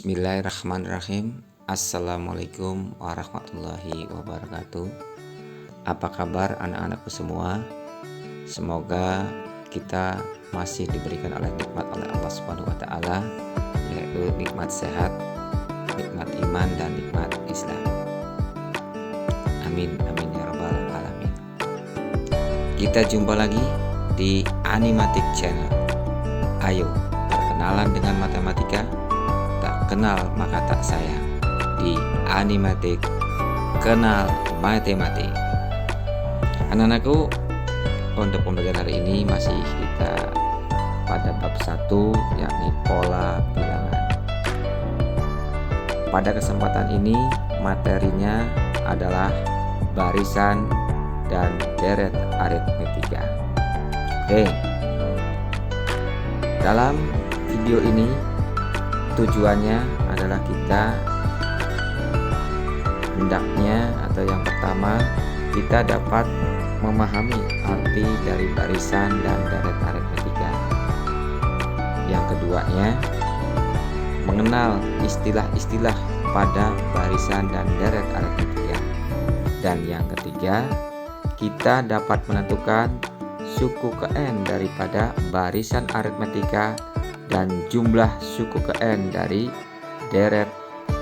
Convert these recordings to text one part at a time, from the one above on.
Bismillahirrahmanirrahim. Assalamualaikum warahmatullahi wabarakatuh. Apa kabar anak-anakku semua? Semoga kita masih diberikan oleh nikmat oleh Allah Subhanahu wa taala, yaitu nikmat sehat, nikmat iman dan nikmat Islam. Amin amin ya rabbal alamin. Kita jumpa lagi di Animatic Channel. Ayo berkenalan dengan matematika. Tak kenal maka tak sayang. Di Animatic Kenal Matematik. Anak-anakku, untuk pembelajaran hari ini masih kita pada bab 1, yakni pola bilangan. Pada kesempatan ini materinya adalah barisan dan deret aritmetika. Oke. Dalam video ini tujuannya adalah kita hendaknya atau yang pertama kita dapat memahami arti dari barisan dan deret aritmetika. Yang keduanya mengenal istilah-istilah pada barisan dan deret aritmetika. Dan yang ketiga kita dapat menentukan suku ke n daripada barisan aritmetika dan jumlah suku ke n dari deret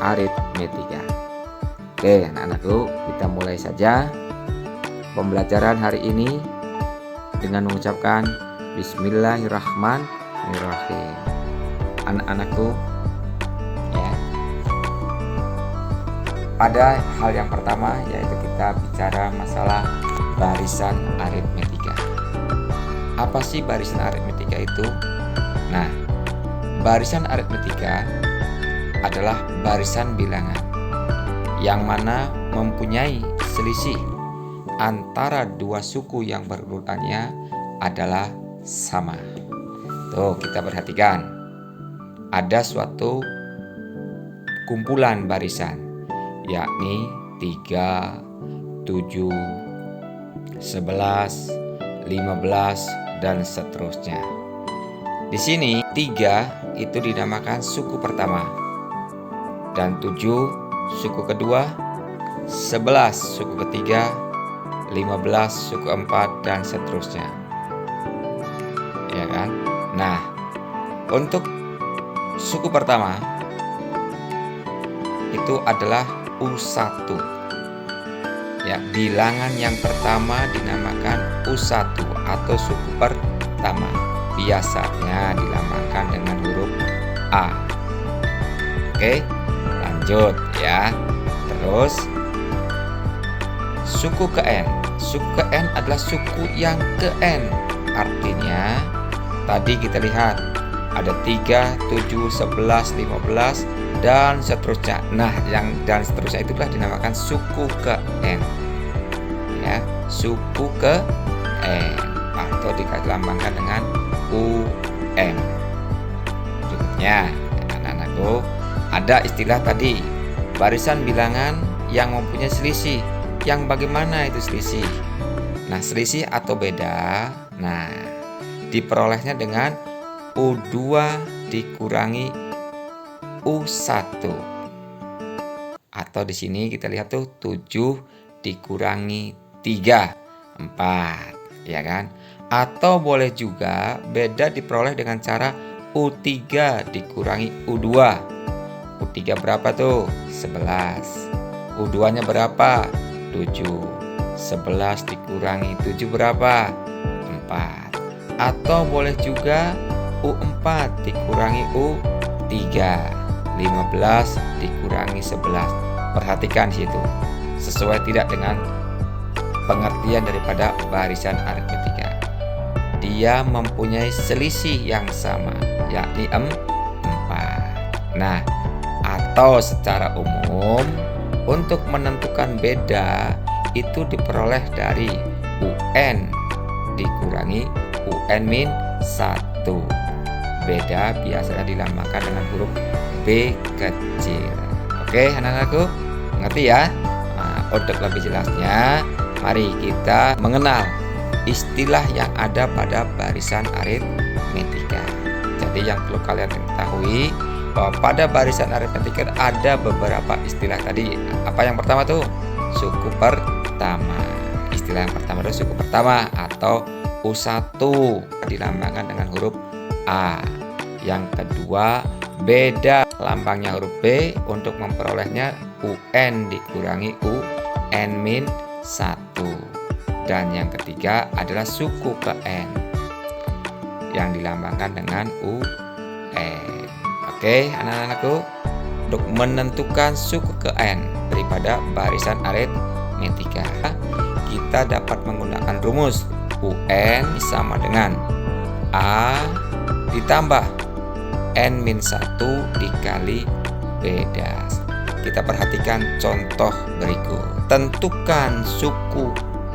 aritmetika. Oke anak-anakku, kita mulai saja pembelajaran hari ini dengan mengucapkan Bismillahirrahmanirrahim. Anak-anakku, ya. Pada hal yang pertama yaitu kita bicara masalah barisan aritmetika. Apa sih barisan aritmetika itu? Nah, barisan aritmetika adalah barisan bilangan yang mana mempunyai selisih antara dua suku yang berurutannya adalah sama. Tuh, kita perhatikan. Ada suatu kumpulan barisan, yakni 3, 7, 11, 15, dan seterusnya. Di sini 3 itu dinamakan suku pertama, dan 7 suku kedua, 11 suku ketiga, 15 suku keempat, dan seterusnya. Ya kan? Nah, untuk suku pertama itu adalah U1. Ya, bilangan yang pertama dinamakan U1 atau suku pertama. Biasanya dilambangkan dengan huruf A. Oke, lanjut ya. Terus suku ke n. Suku ke n adalah suku yang ke n. Artinya tadi kita lihat ada 3, 7, 11, 15 dan seterusnya. Nah, yang dan seterusnya itulah dinamakan suku ke n. Ya, suku ke n atau dilambangkan dengan UM. Berikutnya, anak-anakku, ada istilah tadi barisan bilangan yang mempunyai selisih. Yang bagaimana itu selisih? Nah, selisih atau beda, nah, diperolehnya dengan U2 dikurangi U1. Atau di sini kita lihat tuh 7 dikurangi 3, 4, ya kan? Atau boleh juga beda diperoleh dengan cara U3 dikurangi U2. U3 berapa tuh? 11. U2 nya berapa? 7. 11 dikurangi 7 berapa? 4. Atau boleh juga U4 dikurangi U3. 15 dikurangi 11. Perhatikan situ. Sesuai tidak dengan pengertian daripada barisan aritmetika. Dia mempunyai selisih yang sama, yakni 4. Nah, atau secara umum untuk menentukan beda itu diperoleh dari UN dikurangi UN-1. Beda biasanya dilambangkan dengan huruf B kecil. Oke, anak-anakku, ngerti ya? Nah, untuk lebih jelasnya, mari kita mengenal istilah yang ada pada barisan aritmetika. Jadi yang perlu kalian ketahui pada barisan aritmetika ada beberapa istilah tadi. Apa yang pertama tuh? Suku pertama. Istilah yang pertama itu suku pertama atau U1 dilambangkan dengan huruf A. Yang kedua, beda lambangnya huruf B. Untuk memperolehnya UN dikurangi UN-1. Dan yang ketiga adalah suku ke N yang dilambangkan dengan UN. Oke, anak-anakku, untuk menentukan suku ke N daripada barisan aritmetika, kita dapat menggunakan rumus UN sama dengan A ditambah N-1 dikali beda. Kita perhatikan contoh berikut. Tentukan suku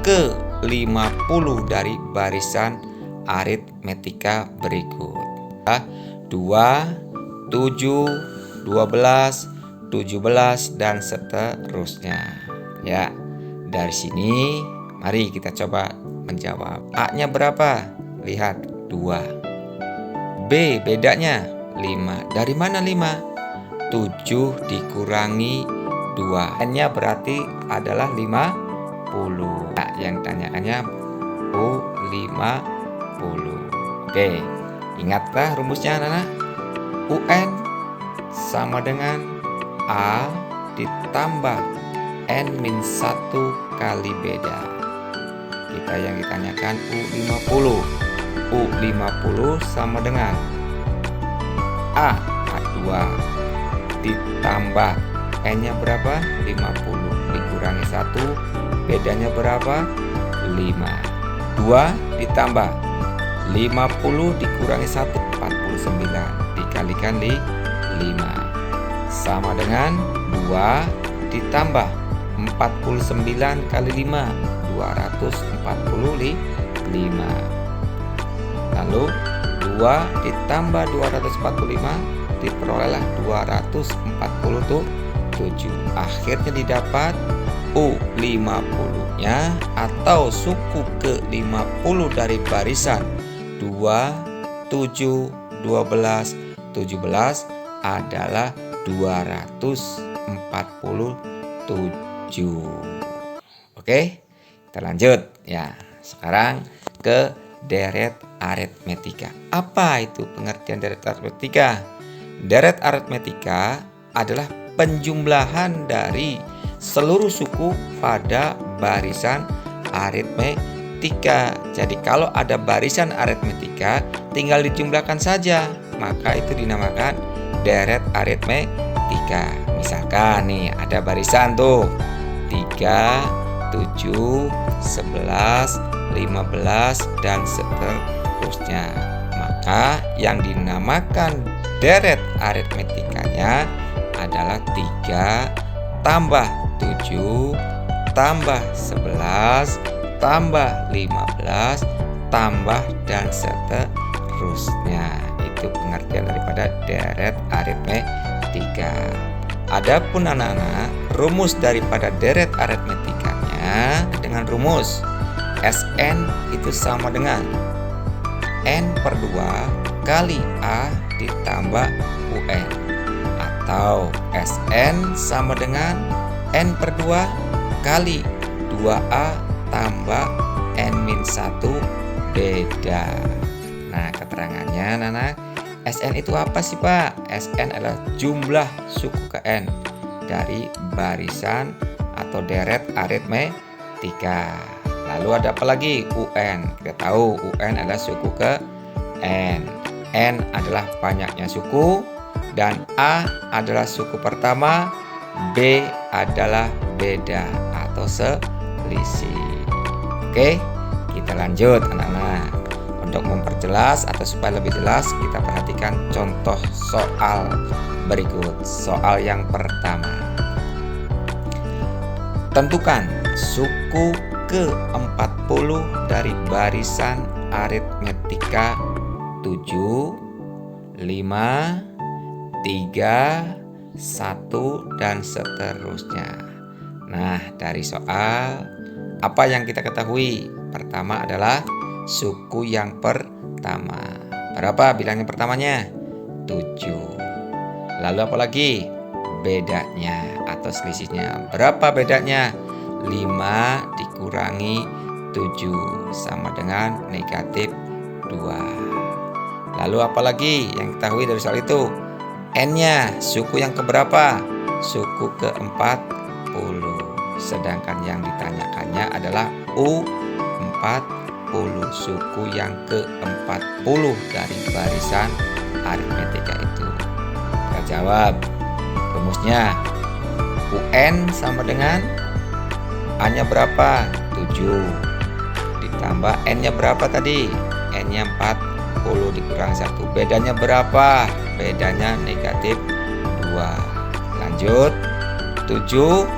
ke-50 dari barisan aritmetika berikut. 2, 7, 12, 17 dan seterusnya. Ya, dari sini mari kita coba menjawab. A-nya berapa? Lihat, 2. B bedanya 5. Dari mana 5? 7 dikurangi 2. N-nya berarti adalah 50. Nah, yang tanyaannya U50. Oke, ingatlah rumusnya anak-anak. UN sama dengan A ditambah N-1 kali beda. Kita yang ditanyakan U50. U50 sama dengan A 2 ditambah N-nya berapa? 50 dikurangi 1, bedanya berapa? 5. 2 ditambah 50 dikurangi 1, 49 dikalikan 5 sama dengan 2 ditambah 49 kali 5, 245. Lalu 2 ditambah 245 diperolehlah 247. Akhirnya didapat U50-nya atau suku ke-50 dari barisan 2, 7, 12, 17 adalah 247. Oke, kita lanjut ya. Sekarang ke deret aritmetika. Apa itu pengertian deret aritmetika? Deret aritmetika adalah penjumlahan dari seluruh suku pada barisan aritmetika. Jadi kalau ada barisan aritmetika tinggal dijumlahkan saja, maka itu dinamakan deret aritmetika. Misalkan nih ada barisan tuh 3, 7, 11, 15 dan seterusnya. Maka yang dinamakan deret aritmetikanya adalah 3 tambah 7 tambah 11 tambah 15 tambah dan seterusnya. Itu pengertian daripada deret aritmetika. Adapun anak-anak, rumus daripada deret aritmetikanya dengan rumus Sn itu sama dengan N/2 kali A ditambah UN, atau Sn sama dengan N/2 kali 2A tambah N-1 beda. Nah, keterangannya anak-anak, Sn itu apa sih Pak? Sn adalah jumlah suku ke N dari barisan atau deret aritmetika. Lalu ada apa lagi? UN. Kita tahu UN adalah suku ke N. N adalah banyaknya suku dan A adalah suku pertama, B adalah beda atau selisih. Oke, kita lanjut anak-anak. Untuk memperjelas atau supaya lebih jelas, kita perhatikan contoh soal berikut. Soal yang pertama. Tentukan suku ke-40 dari barisan aritmetika 7, 5, 3, 1 dan seterusnya. Nah, dari soal apa yang kita ketahui? Pertama adalah suku yang pertama. Berapa bilangnya pertamanya? 7. Lalu apalagi? Bedanya atau selisihnya. Berapa bedanya? 5 dikurangi 7 sama dengan negatif 2. Lalu apalagi yang ketahui dari soal itu? N-nya, suku yang keberapa? Suku ke-40. Sedangkan yang ditanyakannya adalah U40, suku yang ke-40 dari barisan aritmetika itu. Kita jawab. Rumusnya UN sama dengan A-nya berapa? 7 ditambah N-nya berapa tadi? N-nya 40 dikurang 1. Bedanya berapa? Bedanya negatif 2. Lanjut. 7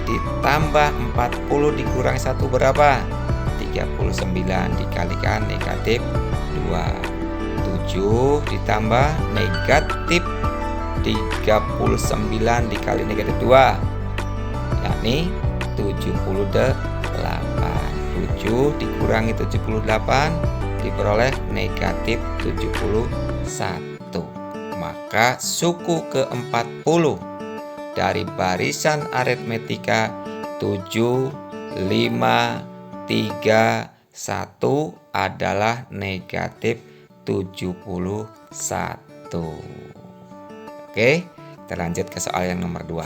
ditambah 40 dikurang 1 berapa? 39 dikalikan negatif 2. 7 ditambah negatif 39 dikali negatif 2, yakni 78. 7 dikurangi 78 diperoleh negatif 71. Maka suku ke-40 dari barisan aritmetika 7, 5, 3, 1 adalah negatif 71. Oke, kita lanjut ke soal yang nomor 2.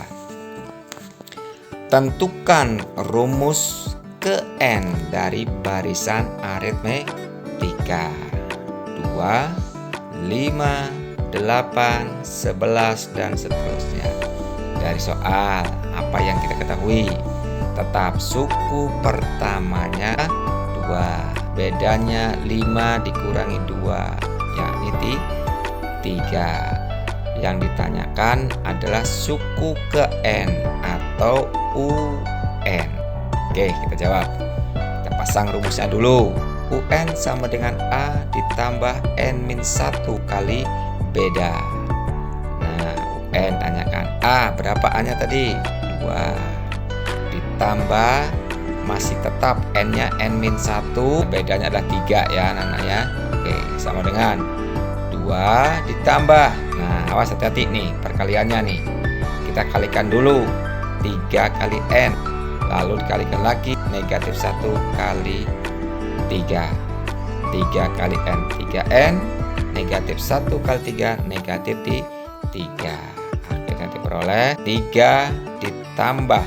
Tentukan rumus ke N dari barisan aritmetika 2, 5, 8, 11, dan seterusnya. Dari soal, apa yang kita ketahui? Tetap suku pertamanya 2. Bedanya 5 dikurangi 2, yakni 3. Yang ditanyakan adalah suku ke N atau UN. Oke, kita jawab. Kita pasang rumusnya dulu. UN sama dengan A ditambah N-1 kali beda. Nah, UN tanyakan A, berapa A-nya tadi? 2. Ditambah masih tetap N-nya N-1, bedanya adalah 3 ya anak-anak ya. Oke, sama dengan 2 ditambah, nah awas hati-hati nih perkaliannya nih, kita kalikan dulu 3 kali N, lalu dikalikan lagi negatif 1 kali 3, 3 kali N 3N, negatif 1 kali 3 negatif 3. Akhirnya diperoleh 3 ditambah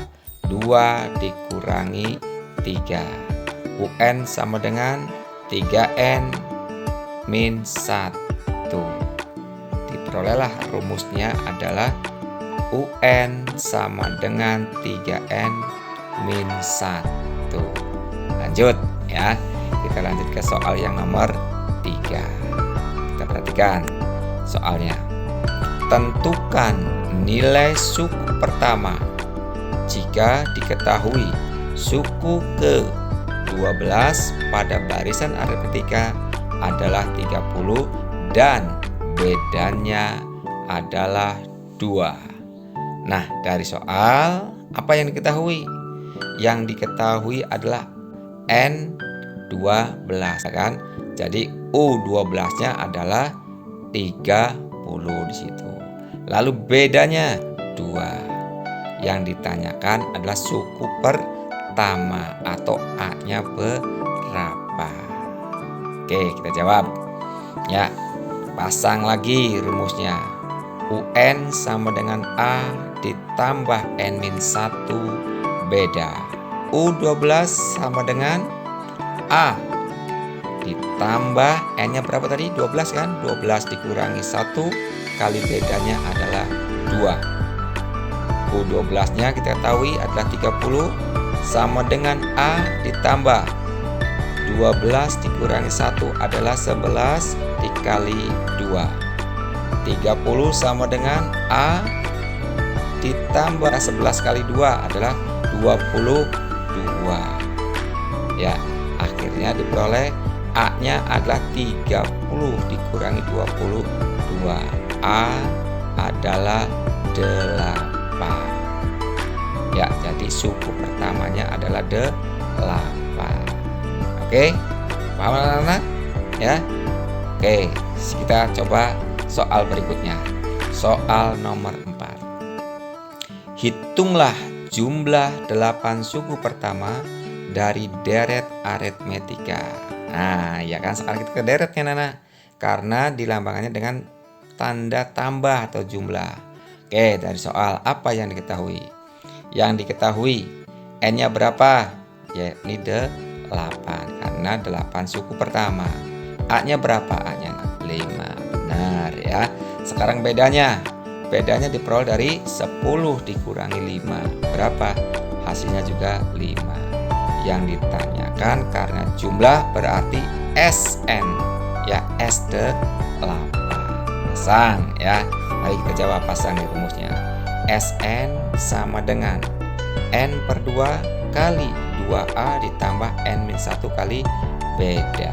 2 dikurangi 3, UN sama dengan 3N min 1. Diperolehlah rumusnya adalah UN sama dengan 3N min 1. Lanjut ya, kita lanjut ke soal yang nomor 3. Kita perhatikan soalnya. Tentukan nilai suku pertama jika diketahui suku ke-12 pada barisan aritmetika adalah 30 dan bedanya adalah 2. Nah, dari soal apa yang diketahui? Yang diketahui adalah N12 kan? Jadi U12-nya adalah 30 di situ. Lalu bedanya 2. Yang ditanyakan adalah suku pertama atau A-nya berapa. Oke, kita jawab. Ya, pasang lagi rumusnya. UN sama dengan A ditambah N-1 beda. U12 sama dengan A ditambah N-nya berapa tadi? 12 kan? 12 dikurangi 1 kali bedanya adalah 2. U12-nya kita ketahui adalah 30 sama dengan A ditambah 12 dikurangi 1 adalah 11 dikali 2. 30 sama dengan A ditambah 11 kali 2 adalah 22. Ya, akhirnya diperoleh A-nya adalah 30 dikurangi 22. A adalah 8. Ya, jadi suku pertamanya adalah 8. Oke, paham anak-anak? Ya. Oke, kita coba soal berikutnya. Soal nomor 4. Hitunglah jumlah 8 suku pertama dari deret aritmetika. Nah, ya kan, sekarang kita ke deretnya, Nana. Karena dilambangkannya dengan tanda tambah atau jumlah. Oke, dari soal apa yang diketahui? Yang diketahui N-nya berapa? Yakni 8, karena 8 suku pertama. A-nya berapa? A-nya 5. Benar ya. Sekarang bedanya diperoleh dari 10 dikurangi 5. Berapa? Hasilnya juga 5. Yang ditanyakan karena jumlah berarti SN, ya, S8. Pasang ya. Mari kita jawab, pasang di rumusnya. SN sama dengan N per 2 kali 2A ditambah N-1 kali beda.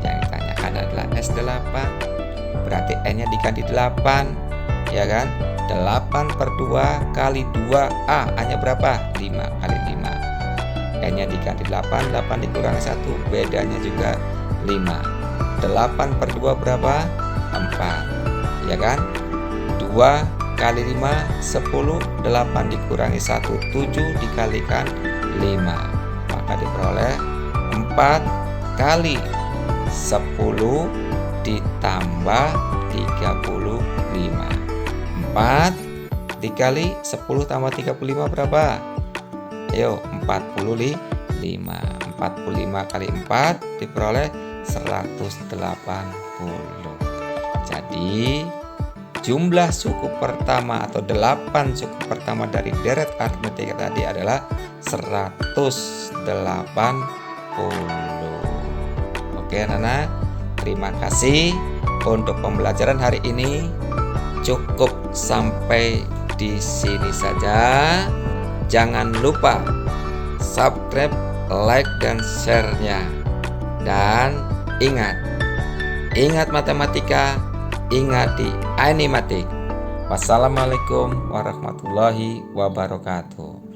Yang ditanyakan adalah S8. Berarti N-nya diganti 8, ya kan? 8 per 2 kali 2A, A-nya berapa? 5 kali 5. N-nya diganti 8, 8 dikurangi 1, bedanya juga 5. 8 per 2 berapa? 4, ya kan? 2 kali 5, 10, 8 dikurangi 1, 7 dikalikan 5. Maka diperoleh 4 kali 10 ditambah 35. 4 dikali 10 tambah 35 berapa? Ayo, 45. 45 kali 4 diperoleh 180. Jadi jumlah suku pertama atau 8 suku pertama dari deret aritmetika tadi adalah 180. Oke, Nana, terima kasih untuk pembelajaran hari ini. Cukup sampai di sini saja. Jangan lupa subscribe, like, dan share-nya. Dan ingat matematika, ingat di Animatik. Wassalamualaikum warahmatullahi wabarakatuh.